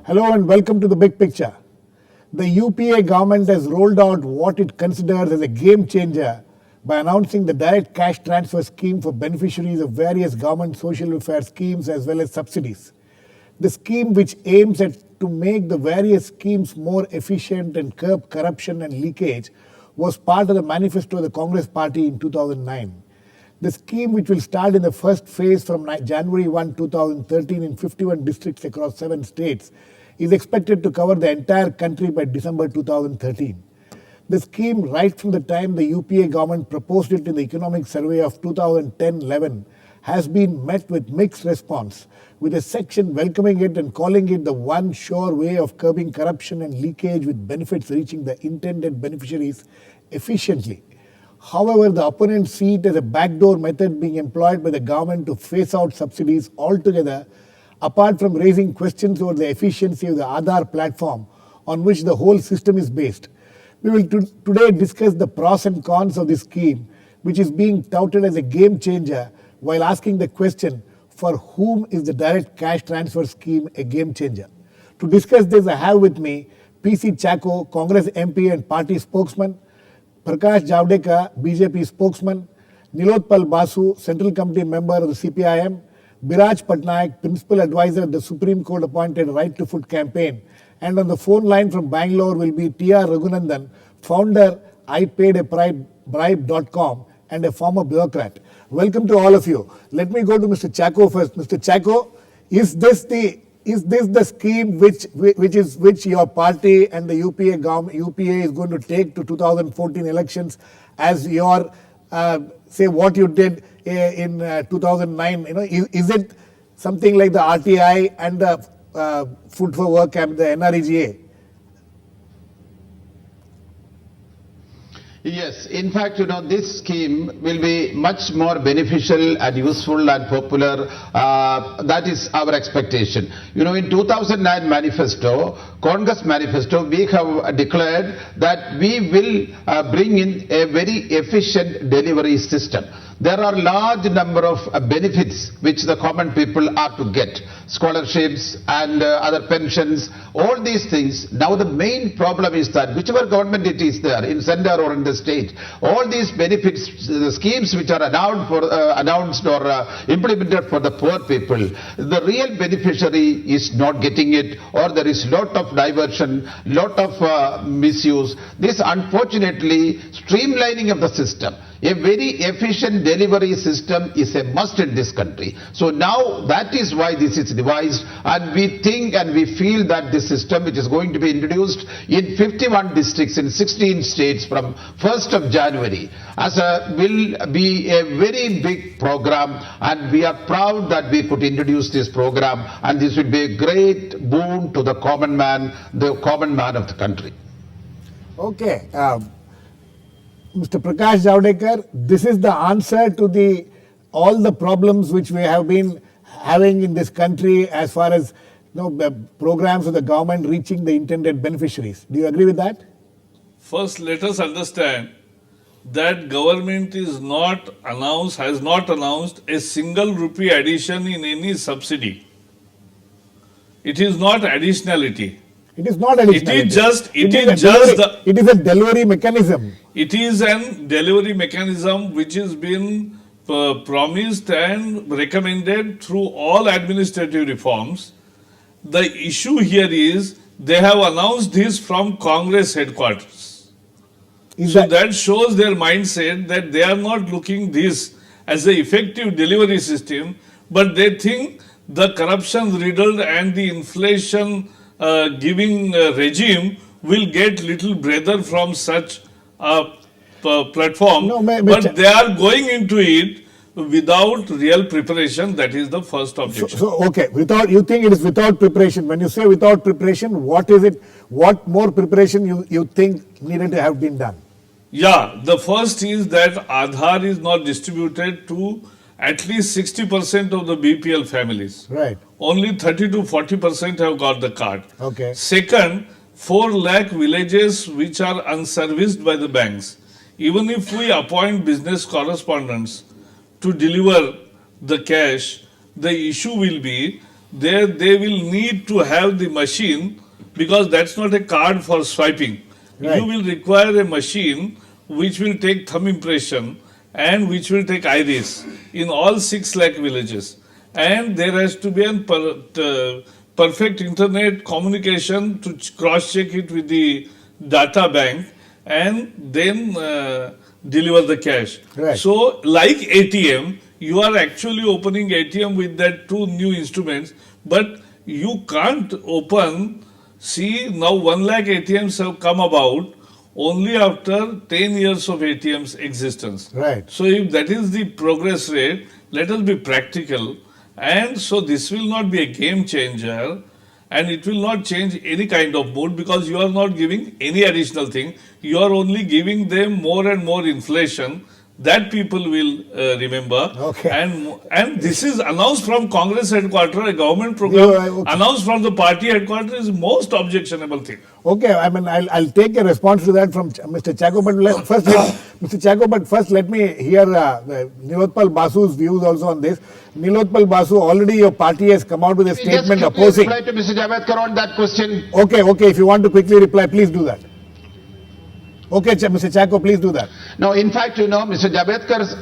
Hello and welcome to the big picture. The UPA government has rolled out what it considers as a game changer by announcing the direct cash transfer scheme for beneficiaries of various government social welfare schemes as well as subsidies. The scheme, which aims to make the various schemes more efficient and curb corruption and leakage, was part of the manifesto of the Congress Party in 2009. The scheme, which will start in the first phase from January 1, 2013 in 51 districts across 7 states, is expected to cover the entire country by December 2013. The scheme, right from the time the UPA government proposed it in the economic survey of 2010-11, has been met with mixed response, with a section welcoming it and calling it the one sure way of curbing corruption and leakage with benefits reaching the intended beneficiaries efficiently. However, the opponents see it as a backdoor method being employed by the government to phase out subsidies altogether, apart from raising questions over the efficiency of the Aadhaar platform on which the whole system is based. We will today discuss the pros and cons of this scheme, which is being touted as a game changer, while asking the question, for whom is the direct cash transfer scheme a game changer? To discuss this, I have with me P.C.Chacko, Congress MP and party spokesman, Prakash Javadekar, BJP spokesman, Nilotpal Basu, Central Committee member of the CPIM, Biraj Patnaik, principal advisor of the Supreme Court appointed Right to Food campaign, and on the phone line from Bangalore will be T.R.Raghunandan, founder IPaidABribe.com and a former bureaucrat. Welcome to all of you. Let me go to Mr. Chacko first. Mr. Chacko, is this the scheme which your party and the UPA is going to take to 2014 elections as your say what you did in 2009? Is it something like the RTI and the Food for Work and the NREGA? Yes, in fact, this scheme will be much more beneficial and useful and popular. That is our expectation. In 2009 manifesto, Congress manifesto, we have declared that we will bring in a very efficient delivery system. There are large number of benefits which the common people are to get. Scholarships and other pensions, all these things. Now the main problem is that whichever government it is there, in center or in the state, all these benefits, the schemes which are announced or implemented for the poor people, the real beneficiary is not getting it, or there is lot of diversion, lot of misuse. This unfortunately streamlining of the system. A very efficient delivery system is a must in this country. So now that is why this is devised, and we think and we feel that this system, which is going to be introduced in 51 districts in 16 states from 1st of January, will be a very big program, and we are proud that we could introduce this program, and this will be a great boon to the common man of the country. Okay. Mr. Prakash Javadekar, this is the answer to all the problems which we have been having in this country as far as the programs of the government reaching the intended beneficiaries. Do you agree with that? First, let us understand that government has not announced a single rupee addition in any subsidy. It is not additionality. It is not additionality. It is a delivery mechanism. It is a delivery mechanism which has been promised and recommended through all administrative reforms. The issue here is they have announced this from Congress headquarters. That shows their mindset that they are not looking this as an effective delivery system, but they think the corruption riddled and the inflation giving regime will get little breather from such a platform. But they are going into it without real preparation. That is the first objection. Okay, you think it is without preparation. When you say without preparation, what is it? What more preparation you think needed to have been done? Yeah, the first is that Aadhaar is not distributed to at least 60% of the BPL families. Right. Only 30 to 40% have got the card. Okay. Second, 4 lakh villages which are unserviced by the banks. Even if we appoint business correspondents to deliver the cash, the issue will be they will need to have the machine, because that's not a card for swiping. Right. You will require a machine which will take thumb impression and which will take iris in all 6 lakh villages. And there has to be a perfect internet communication to cross-check it with the data bank and then deliver the cash. Right. So, like ATM, you are actually opening ATM with that 2 new instruments, but you can't open. See, now 1 lakh ATMs have come about only after 10 years of ATM's existence. Right. So, if that is the progress rate, let us be practical. And so, this will not be a game changer, and it will not change any kind of mood, because you are not giving any additional thing. You are only giving them more and more inflation. That people will remember. Okay. And this is announced from Congress headquarters. A government program okay. announced from the party headquarters is most objectionable thing. Okay, I mean, I'll take a response to that from Mr. Chacko, but Mr. Chacko, but first let me hear Nilotpal Basu's views also on this. Nilotpal Basu, already your party has come out with a statement opposing. Reply to Mr. Javadekar on that question. Okay, if you want to quickly reply, please do that. Okay, Mr. Chacko, please do that. No, in fact, Mr. Javadkar's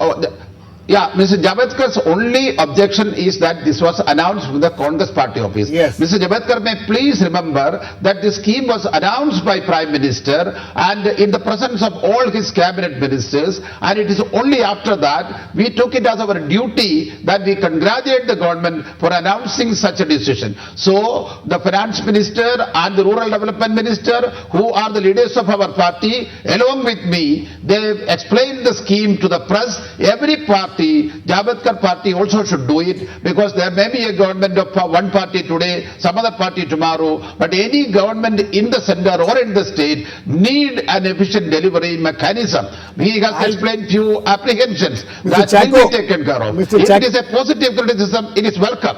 Mr. Javadkar's only objection is that this was announced from the Congress party office. Yes. Mr. Javadkar may please remember that the scheme was announced by Prime Minister and in the presence of all his cabinet ministers, and it is only after that we took it as our duty that we congratulate the government for announcing such a decision. So, the finance minister and the rural development minister, who are the leaders of our party, along with me, they explained the scheme to the press. Every party, Javadkar party also should do it, because there may be a government of one party today, some other party tomorrow, but any government in the center or in the state need an efficient delivery mechanism. He has explained few apprehensions that will be taken care of. If it is a positive criticism, it is welcome.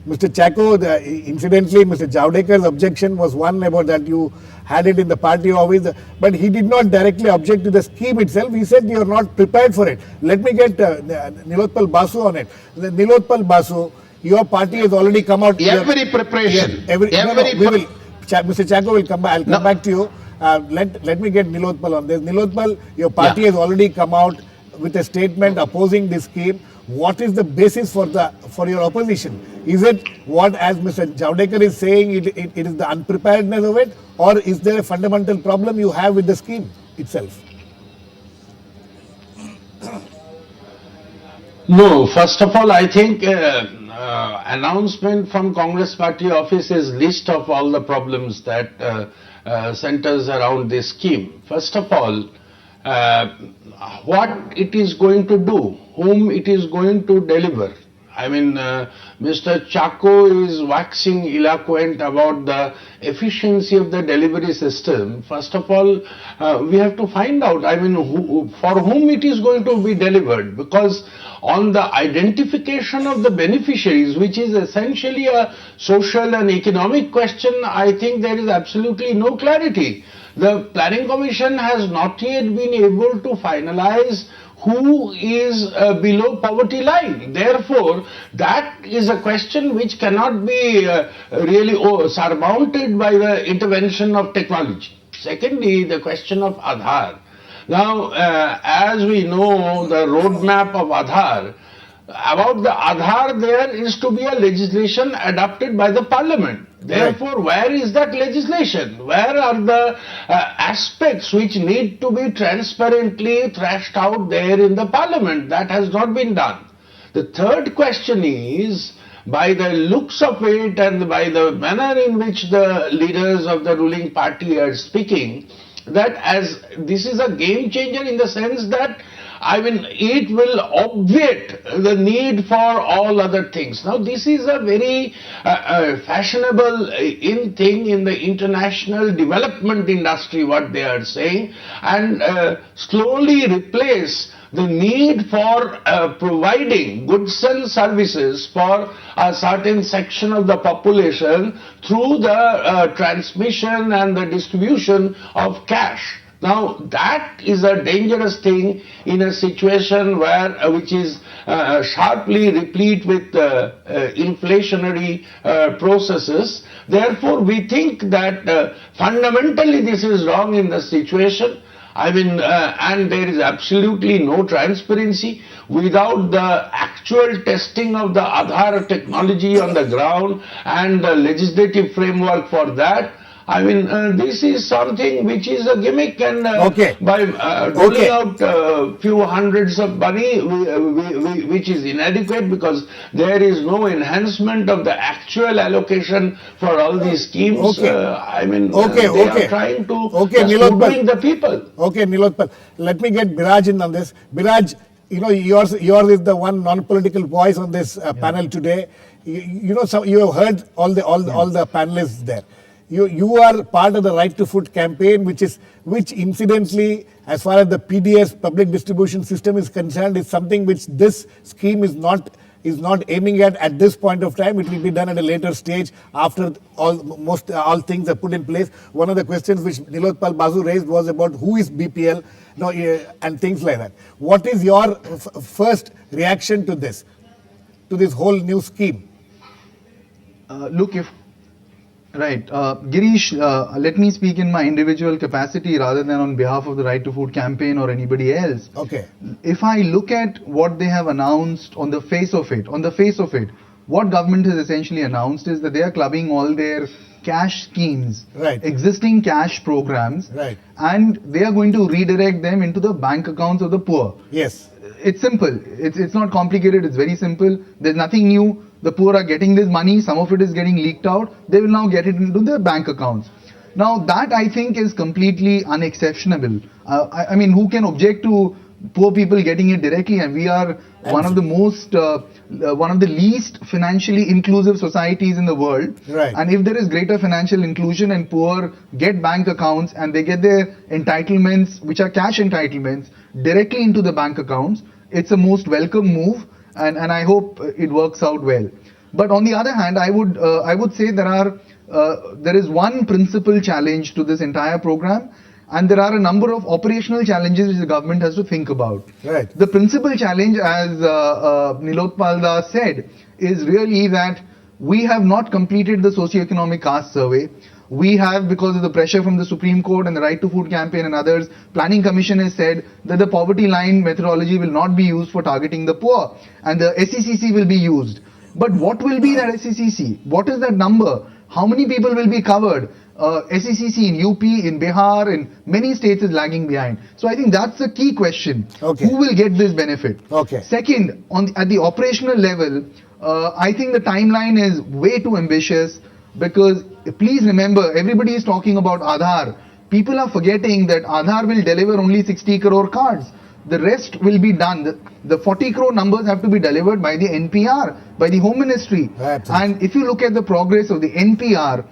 Mr. Chacko, incidentally, Mr. Javadekkar's objection was one about that you had it in the party office, but he did not directly object to the scheme itself. He said you are not prepared for it. Let me get Nilotpal Basu on it. Nilotpal Basu, your party has already come out. Every preparation. Mr. Chacko will come back. I'll come back to you. Let me get Nilotpal on this. Nilotpal, your party has already come out with a statement opposing this scheme. What is the basis for your opposition? Is it what, as Mr. Javadekar is saying, it is the unpreparedness of it, or is there a fundamental problem you have with the scheme itself? No, first of all, I think announcement from Congress party office is list of all the problems that centers around this scheme. First of all, what it is going to do, whom it is going to deliver. I mean, Mr. Chacko is waxing eloquent about the efficiency of the delivery system. First of all, we have to find out, I mean, for whom it is going to be delivered, because on the identification of the beneficiaries, which is essentially a social and economic question, I think there is absolutely no clarity. The Planning Commission has not yet been able to finalize who is below poverty line. Therefore, that is a question which cannot be really surmounted by the intervention of technology. Secondly, the question of Aadhaar. Now, as we know, the roadmap of Aadhaar, about the Aadhaar, there is to be a legislation adopted by the Parliament. Therefore, where is that legislation? Where are the aspects which need to be transparently thrashed out there in the Parliament? That has not been done. The third question is, by the looks of it and by the manner in which the leaders of the ruling party are speaking, that as this is a game changer in the sense that I mean, it will obviate the need for all other things. Now, this is a very fashionable thing in the international development industry, what they are saying, and slowly replace the need for providing goods and services for a certain section of the population through the transmission and the distribution of cash. Now, that is a dangerous thing in a situation where which is sharply replete with inflationary processes. Therefore, we think that fundamentally this is wrong in the situation. I mean, and there is absolutely no transparency without the actual testing of the Aadhaar technology on the ground and the legislative framework for that. I mean, this is something which is a gimmick, and by doling out a few hundreds of money, which is inadequate because there is no enhancement of the actual allocation for all these schemes. I mean, they are trying to bring the people. Okay, Nilotpal, let me get Biraj in on this. Biraj, you know, yours is the one non-political voice on this panel today. You know, so you have heard all the panelists there. You are part of the Right to Food campaign, which incidentally, as far as the PDS public distribution system is concerned, is something which this scheme is not aiming at this point of time. It will be done at a later stage after all things are put in place. One of the questions which Nilotpal Basu raised was about who is BPL, and things like that. What is your first reaction to this whole new scheme? Girish, let me speak in my individual capacity rather than on behalf of the Right to Food campaign or anybody else. Okay. If I look at what they have announced on the face of it, what government has essentially announced is that they are clubbing all their cash schemes, existing cash programs, and they are going to redirect them into the bank accounts of the poor. Yes. It's simple. It's not complicated. It's very simple. There's nothing new. The poor are getting this money. Some of it is getting leaked out. They will now get it into their bank accounts. Now, that I think is completely unexceptionable. I mean, who can object to poor people getting it directly? And we are one of the least financially inclusive societies in the world. And if there is greater financial inclusion and poor get bank accounts and they get their entitlements, which are cash entitlements, directly into the bank accounts, it's a most welcome move, and I hope it works out well. But on the other hand, I would say there is one principal challenge to this entire program, and there are a number of operational challenges which the government has to think about. The principal challenge, as Nilotpal said, is really that we have not completed the socio-economic caste survey. We have, because of the pressure from the Supreme Court and the Right to Food campaign and others, Planning Commission has said that the poverty line methodology will not be used for targeting the poor, and the SECC will be used. But what will be that SECC? What is that number? How many people will be covered? SECC in UP, in Bihar, in many states is lagging behind. So I think that's the key question. Who will get this benefit? Second, at the operational level, I think the timeline is way too ambitious, because please remember, everybody is talking about Aadhaar. People are forgetting that Aadhaar will deliver only 60 crore cards. The rest will be done. The 40 crore numbers have to be delivered by the NPR, by the Home Ministry. And if you look at the progress of the NPR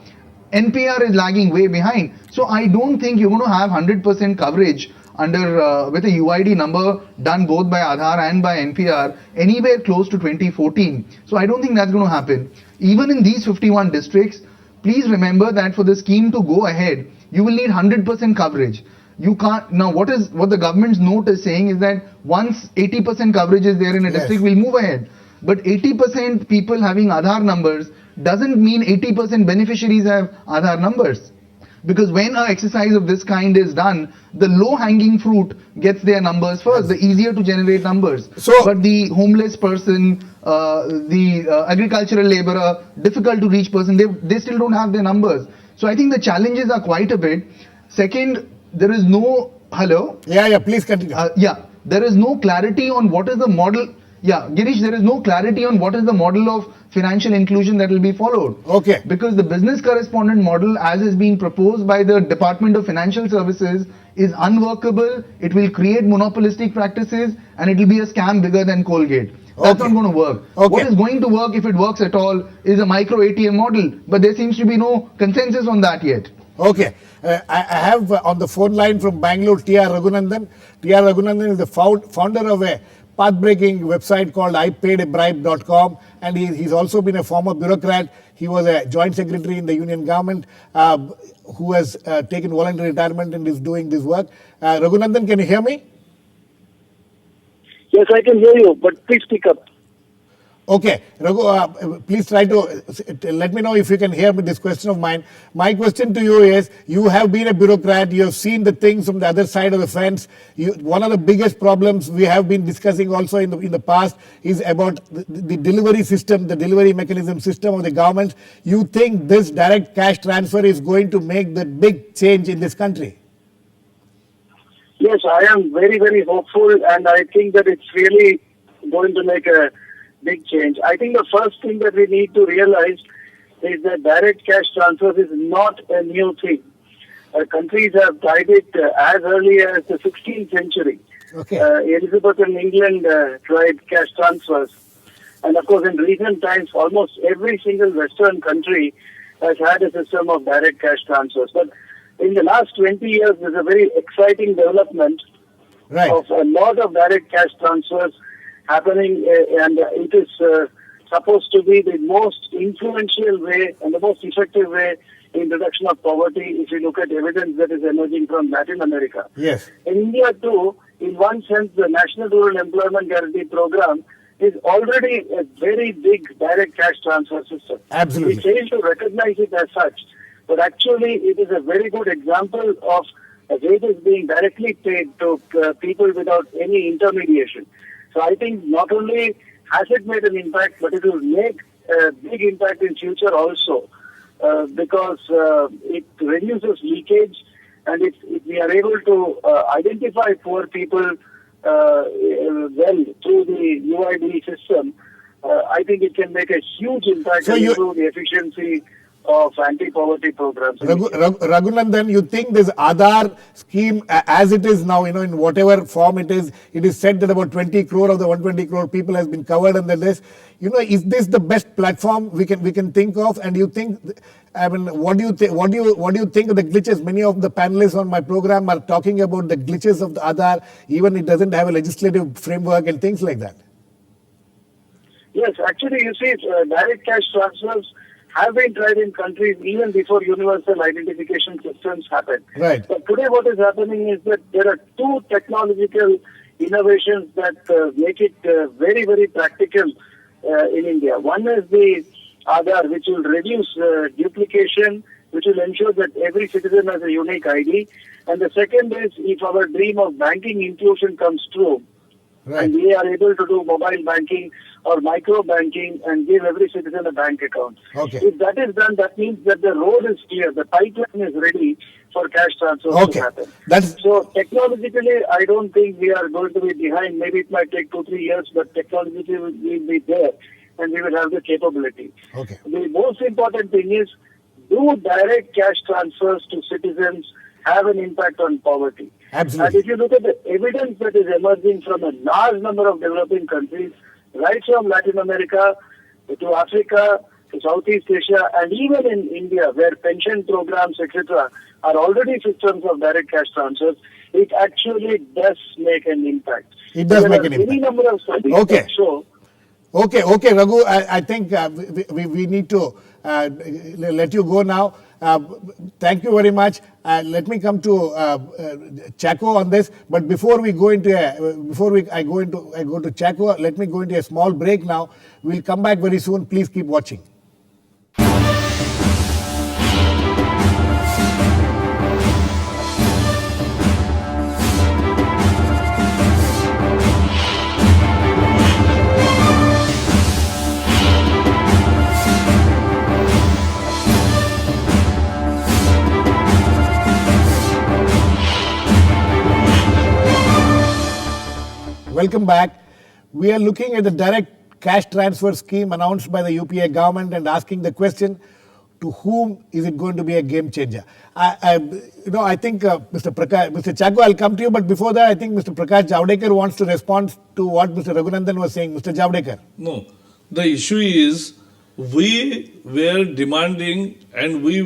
is lagging way behind. So I don't think you're going to have 100% coverage with a UID number done both by Aadhaar and by NPR anywhere close to 2014. So I don't think that's going to happen. Even in these 51 districts, please remember that for the scheme to go ahead, you will need 100% coverage. You can't. Now, what the government's note is saying is that once 80% coverage is there in a district, we'll move ahead. But 80% people having Aadhaar numbers doesn't mean 80% beneficiaries have Aadhaar numbers. Because when an exercise of this kind is done, the low-hanging fruit gets their numbers first, the easier to generate numbers. But the homeless person, the agricultural laborer, difficult to reach person, they still don't have their numbers. So I think the challenges are quite a bit. Second, there is no... Hello? Yeah, please continue. There is no clarity on what is the model. Yeah, Girish, there is no clarity on what is the model of financial inclusion that will be followed. Okay. Because the business correspondent model, as is being proposed by the Department of Financial Services, is unworkable. It will create monopolistic practices and it will be a scam bigger than Colgate. That's Okay. not going to work. Okay. What is going to work, if it works at all, is a micro ATM model. But there seems to be no consensus on that yet. Okay. I have on the phone line from Bangalore T.R. Raghunandan. T.R. Raghunandan is the founder of a path-breaking website called IPaidAbribe.com, and he's also been a former bureaucrat. He was a joint secretary in the union government who has taken voluntary retirement and is doing this work. Raghunandan, can you hear me? Yes, I can hear you, but please speak up. Okay, Raghu, please try to let me know if you can hear me this question of mine. My question to you is, you have been a bureaucrat, you have seen the things from the other side of the fence. One of the biggest problems we have been discussing also in the past is about the delivery system, the delivery mechanism system of the government. You think this direct cash transfer is going to make the big change in this country? Yes, I am very, very hopeful, and I think that it's really going to make a big change. I think the first thing that we need to realize is that direct cash transfers is not a new thing. Countries have tried it as early as the 16th century. Okay. Elizabeth in England tried cash transfers. And of course, in recent times, almost every single Western country has had a system of direct cash transfers. But in the last 20 years, there's a very exciting development of a lot of direct cash transfers happening, and it is supposed to be the most influential way and the most effective way in reduction of poverty if you look at evidence that is emerging from Latin America. Yes. In India too, in one sense, the National Rural Employment Guarantee Program is already a very big direct cash transfer system. Absolutely. We fail to recognize it as such, but actually it is a very good example of wages being directly paid to people without any intermediation. So I think not only has it made an impact, but it will make a big impact in future also, because it reduces leakage, and if we are able to identify poor people well through the UID system, I think it can make a huge impact and improve the efficiency of anti-poverty programs. Raghunandan, you think this Aadhaar scheme as it is now, in whatever form it is said that about 20 crore of the 120 crore people has been covered under this. Is this the best platform we can think of? And you think, what do you think of the glitches? Many of the panelists on my program are talking about the glitches of the Aadhaar, even it doesn't have a legislative framework and things like that. Yes, actually, you see, direct cash transfers have been tried in countries even before universal identification systems happened. Right. But today what is happening is that there are two technological innovations that make it very, very practical in India. One is the Aadhaar, which will reduce duplication, which will ensure that every citizen has a unique ID. And the second is, if our dream of banking inclusion comes true, and we are able to do mobile banking or micro banking and give every citizen a bank account. Okay. If that is done, that means that the road is clear, the pipeline is ready for cash transfers to happen. So technologically, I don't think we are going to be behind. Maybe it might take 2-3 years, but technologically will be there and we will have the capability. Okay. The most important thing is, do direct cash transfers to citizens have an impact on poverty? Absolutely. And if you look at the evidence that is emerging from a large number of developing countries, right from Latin America to Africa to Southeast Asia, and even in India, where pension programs, etc., are already systems of direct cash transfers, it actually does make an impact. It does make an impact. Any number of studies that show. Okay, Raghu, I think we need to let you go now. Thank you very much. Let me come to Chacko on this. But before I go to Chacko, let me go into a small break now. We'll come back very soon. Please keep watching. Welcome back. We are looking at the direct cash transfer scheme announced by the UPA government and asking the question, to whom is it going to be a game changer? I think Mr. Chacko, I'll come to you, but before that, I think Mr. Prakash Javadekar wants to respond to what Mr. Raghunandan was saying. Mr. Javadekar. No, the issue is we were demanding and we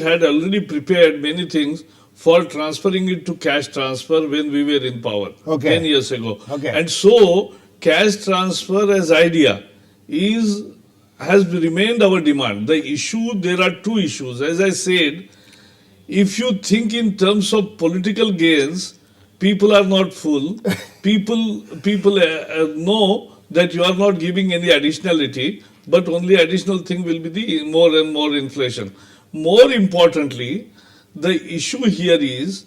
had already prepared many things for transferring it to cash transfer when we were in power 10 years ago. Okay. And so cash transfer as idea has remained our demand. The issue, there are two issues. As I said, if you think in terms of political gains, people are not full. People know that you are not giving any additionality, but only additional thing will be the more and more inflation. More importantly, the issue here is,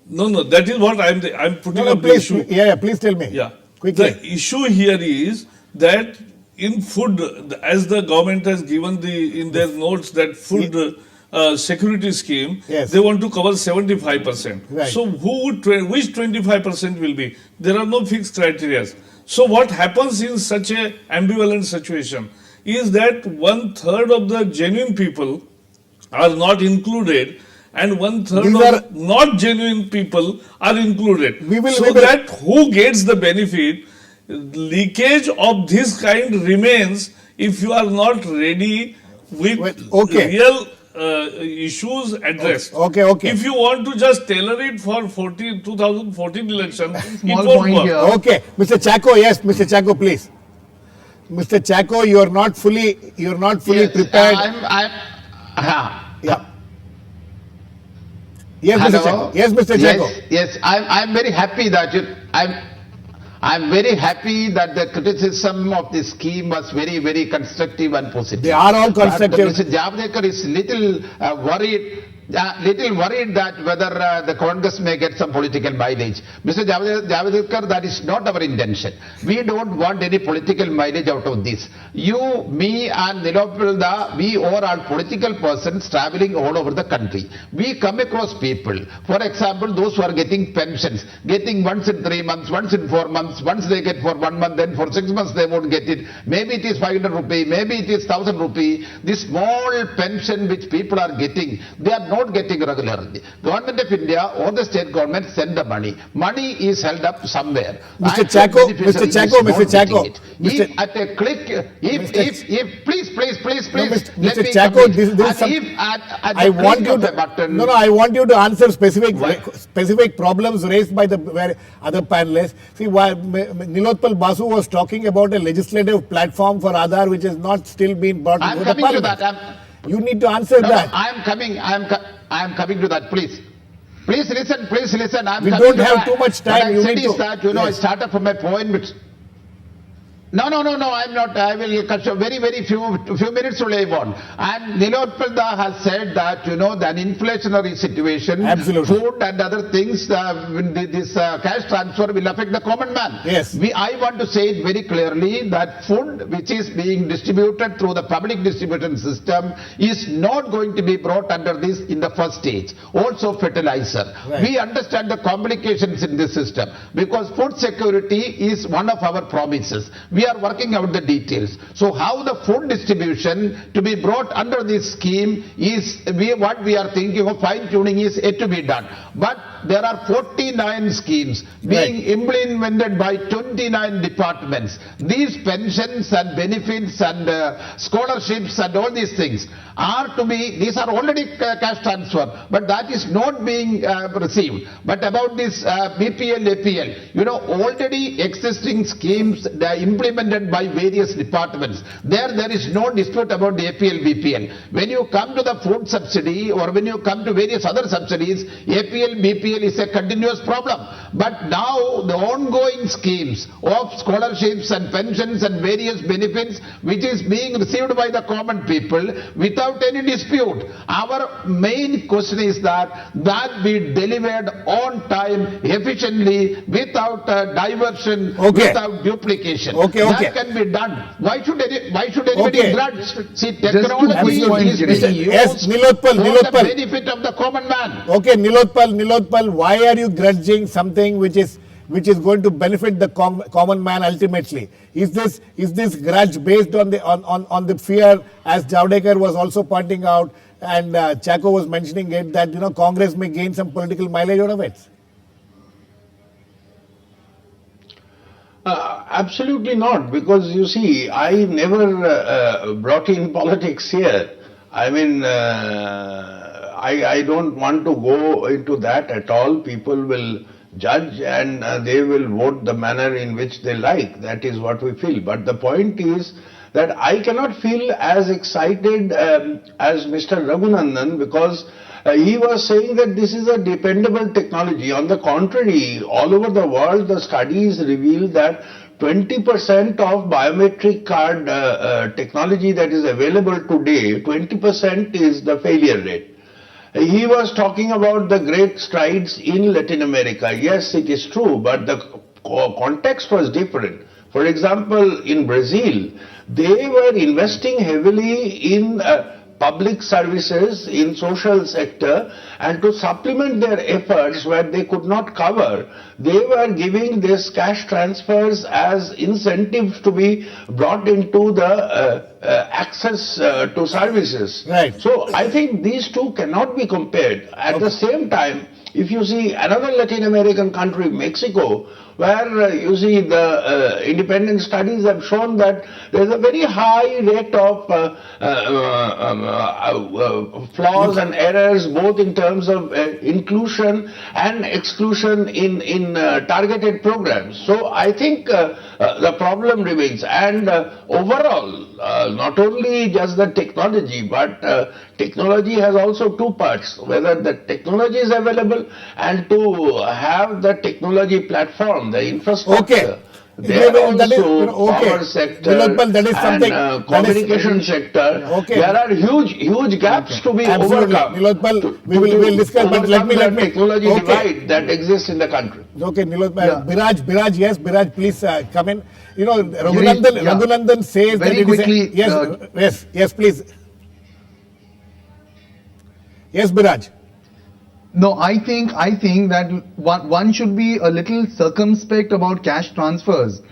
that is what I'm putting up the issue. Yeah, please tell me. Yeah. Quickly. The issue here is that in food, as the government has given in their notes that food security scheme, yes, they want to cover 75%. Right. So which 25% will be? There are no fixed criteria. So what happens in such a ambivalent situation is that 1/3 of the genuine people are not included and 1/3 of not genuine people are included. That who gets the benefit, leakage of this kind remains if you are not ready with real issues addressed. Okay. If you want to just tailor it for 2014 election, Small point here. Okay, Mr. Chacko, yes, Mr. Chacko, please. Mr. Chacko, you are not fully Yes, prepared. Yeah. Yes, Mr. Hello? Chacko. Yes, Mr. Chacko. Yes. I'm very happy that I'm very happy that the criticism of this scheme was very, very constructive and positive. They are all constructive. But Mr. Javadekar is little worried that whether the Congress may get some political mileage. Mr. Javadekar, that is not our intention. We don't want any political mileage out of this. You, me and Nilotpal, we all are political persons traveling all over the country. We come across people, for example, those who are getting pensions, getting once in 3 months, once in 4 months, once they get for 1 month, then for 6 months they won't get it. Maybe it is 500 rupee, maybe it is 1000 rupee. This small pension which people are getting, they are not getting regularly. Government of India or the state government send the money. Money is held up somewhere. Mr. Chacko. If at a click, please, Mr. Chacko, this is something. I want you to answer specific problems raised by the other panelists. See, Nilotpal Basu was talking about a legislative platform for Aadhaar which has not still been brought into the parliament. You need to answer that. I am coming to that, please. Please listen. We don't have too much time. What I said is that, I started from a point which... No, I'm not. I will cut you very few minutes to live on. And Nilotpal has said that, the inflationary situation, absolutely, food and other things, this cash transfer will affect the common man. Yes. I want to say it very clearly that food which is being distributed through the public distribution system is not going to be brought under this in the first stage. Also fertilizer. Right. We understand the complications in this system because food security is one of our promises. We are working out the details. So how the food distribution to be brought under this scheme is what we are thinking of fine-tuning is yet to be done. But there are 49 schemes being implemented by 29 departments. These pensions and benefits and scholarships and all these things are to be, these are already cash transfer, but that is not being received. But about this BPL, APL, already existing schemes that are implemented by various departments. There is no dispute about the APL, BPL. When you come to the food subsidy or when you come to various other subsidies, APL, BPL is a continuous problem. But now the ongoing schemes of scholarships and pensions and various benefits which is being received by the common people without any dispute. Our main question is that be delivered on time, efficiently, without diversion, without duplication. That can be done. Why should anybody grudge? See, technology is being used for the benefit of the common man. Okay, Nilotpal, why are you grudging something which is which is going to benefit the common man ultimately. Is this grudge based on the fear, as Javadekar was also pointing out, and Chacko was mentioning it, that Congress may gain some political mileage out of it? Absolutely not, because you see, I never brought in politics here. I mean, I don't want to go into that at all. People will judge and they will vote the manner in which they like. That is what we feel. But the point is that I cannot feel as excited as Mr. Raghunandan, because he was saying that this is a dependable technology. On the contrary, all over the world, the studies reveal that 20% of biometric card technology that is available today, 20% is the failure rate. He was talking about the great strides in Latin America. Yes, it is true, but the context was different. For example, in Brazil, they were investing heavily in public services, in social sector, and to supplement their efforts where they could not cover, they were giving this cash transfers as incentives to be brought into the access to services. Right. So I think these two cannot be compared. At the same time, if you see another Latin American country, Mexico, where you see the independent studies have shown that there is a very high rate of flaws and errors, both in terms of inclusion and exclusion in targeted programs. So I think the problem remains, and overall, not only just the technology, but technology has also two parts: whether the technology is available and to have the technology platform, the infrastructure. Okay. There That is, also power sector Nilotpal, that is something, and communication sector. Okay. There are huge gaps to be Absolutely. overcome. Nilotpal, we'll discuss, but let me technology divide that exists in the country. Okay, Nilotpal. Biraj, yes, Biraj, please come in. Raghunandan says very that quickly. it is yes, please. Yes, Biraj. No, I think that one should be a little circumspect about cash transfers,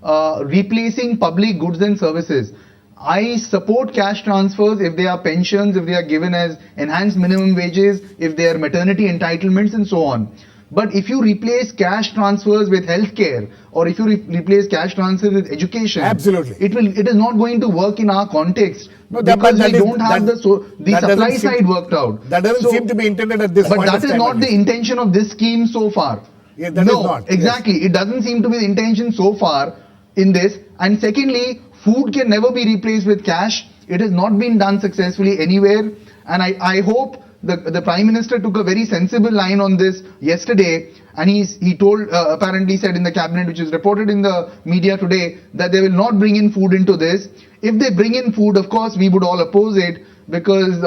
replacing public goods and services. I support cash transfers if they are pensions, if they are given as enhanced minimum wages, if they are maternity entitlements and so on. But if you replace cash transfers with healthcare, or if you replace cash transfers with education, absolutely, it is not going to work in our context. No, because we don't have the supply side worked out. That doesn't seem to be intended at this point. But that is not the intention of this scheme so far. Yeah, that is not. Exactly. Yes. It doesn't seem to be the intention so far in this. And secondly, food can never be replaced with cash. It has not been done successfully anywhere. And I hope the Prime Minister took a very sensible line on this yesterday, and he told, apparently said in the cabinet, which is reported in the media today, that they will not bring in food into this. If they bring in food, of course, we would all oppose it, because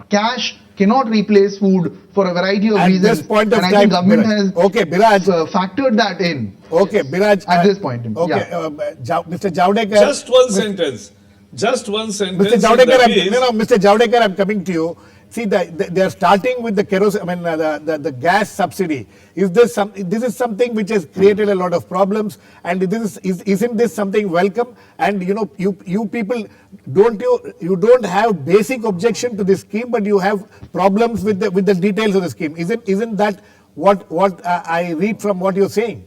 cash cannot replace food for a variety of reasons. At this point of and time, I think government Biraj, has factored that in. Okay, Biraj. At this point. Okay, Mr. Javadekar. Just one sentence. Mr. Javadekar, I'm coming to you. See, they are starting with the kerosene. I mean, the gas subsidy. This is something which has created a lot of problems, and isn't this something welcome? And you people don't have basic objection to this scheme, but you have problems with the details of the scheme. Isn't that what I read from what you're saying?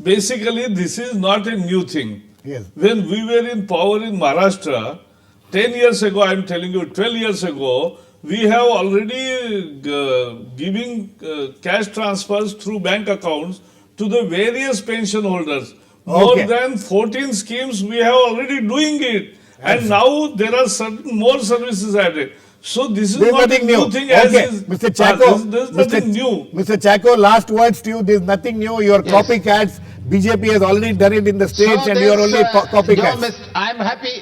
Basically, this is not a new thing. Yes. When we were in power in Maharashtra, 10 years ago, I'm telling you, 12 years ago, we have already giving cash transfers through bank accounts to the various pension holders. More than 14 schemes we have already doing it. And now there are certain more services added. So this is not a new thing. Mr. Chacko, there's nothing new. Mr. Chacko, last words to you. There's nothing new. You're copycats. BJP has already done it in the states, and you are only copycats. I'm happy.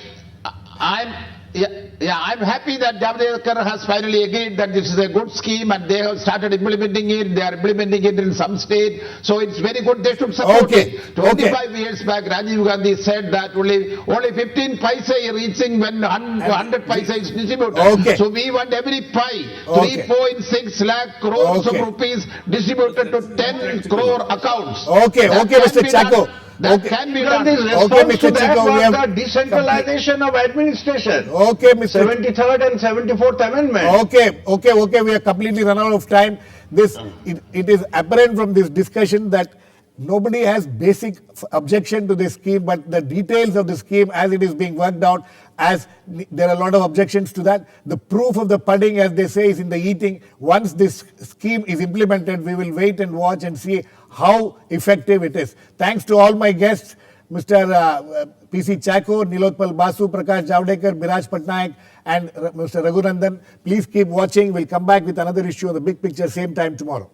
I'm happy that Javadekar has finally agreed that this is a good scheme and they have started implementing it. They are implementing it in some state. So it's very good. They should support it. 25 years back, Rajiv Gandhi said that only 15 paisa is reaching when 100 paisa is distributed. So we want every pie, 3.6 lakh crores of rupees distributed to 10 crore accounts. Okay, Mr. Chacko. That can be done. Okay, Mr. Chacko, we have the decentralization of administration. Okay, Mr. 73rd and 74th Amendment. Okay, we are completely run out of time. It is apparent from this discussion that nobody has basic objection to this scheme, but the details of the scheme as it is being worked out, as there are a lot of objections to that. The proof of the pudding, as they say, is in the eating. Once this scheme is implemented, we will wait and watch and see how effective it is. Thanks to all my guests, Mr. P.C.Chacko, Nilotpal Basu, Prakash Javadekar, Biraj Patnaik, and Mr. Raghunandan. Please keep watching. We'll come back with another issue on the big picture, same time tomorrow.